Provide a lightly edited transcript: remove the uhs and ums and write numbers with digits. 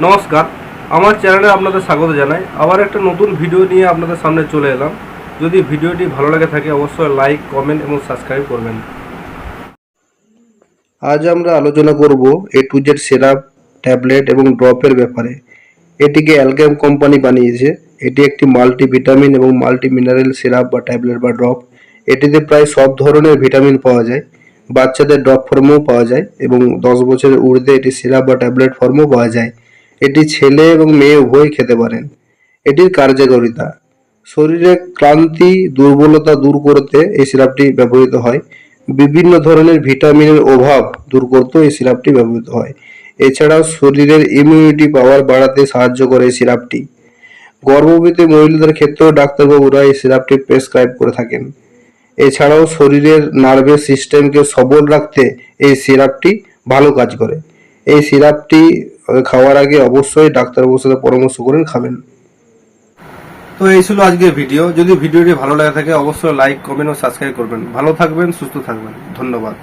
নমস্কার, আমার চ্যানেলে আপনাদের স্বাগত জানাই। আবার একটা নতুন ভিডিও নিয়ে আপনাদের সামনে চলে এলাম। যদি ভিডিওটি ভালো লাগে থাকে অবশ্যই লাইক, কমেন্ট এবং সাবস্ক্রাইব করবেন। আজ আমরা আলোচনা করব A to Z syrup, tablet এবং ড্রপের ব্যাপারে। এটিকে অ্যালকেম কোম্পানি বানিয়েছে। এটি একটি মাল্টিভিটামিন এবং মাল্টি মিনারেল সিরাপ বা ট্যাবলেট বা ড্রপ। এটিতে প্রায় সব ধরনের ভিটামিন পাওয়া যায়। বাচ্চাদের ড্রপ ফর্মেও পাওয়া যায় এবং 10 বছরের ঊর্ধ্বে এটি সিরাপ বা ট্যাবলেট ফর্মেও পাওয়া যায়। এটি ছেলে এবং মেয়ে উভয়ই খেতে পারেন। এটির কার্যকারিতা: শরীরে ক্লান্তি, দুর্বলতা দূর করতে এই সিরাপটি ব্যবহৃত হয়। বিভিন্ন ধরনের ভিটামিনের অভাব দূর করতেও এই সিরাপটি ব্যবহৃত হয়। এছাড়াও শরীরের ইমিউনিটি পাওয়ার বাড়াতে সাহায্য করে এই সিরাপটি। গর্ভবতী মহিলাদের ক্ষেত্রেও ডাক্তারবাবুরা এই সিরাপটি প্রেসক্রাইব করে থাকেন। এছাড়াও শরীরের নার্ভাস সিস্টেমকে সবল রাখতে এই সিরাপটি ভালো কাজ করে। এই সিরাপটি খাওয়ার আগে অবশ্যই ডাক্তারবাবুর সাথে পরামর্শ করে খাবেন। তো এই ছিল আজকের ভিডিও। যদি ভিডিওটি ভালো লাগে থাকে অবশ্যই লাইক, কমেন্ট ও সাবস্ক্রাইব করবেন। ভালো থাকবেন, সুস্থ থাকবেন। ধন্যবাদ।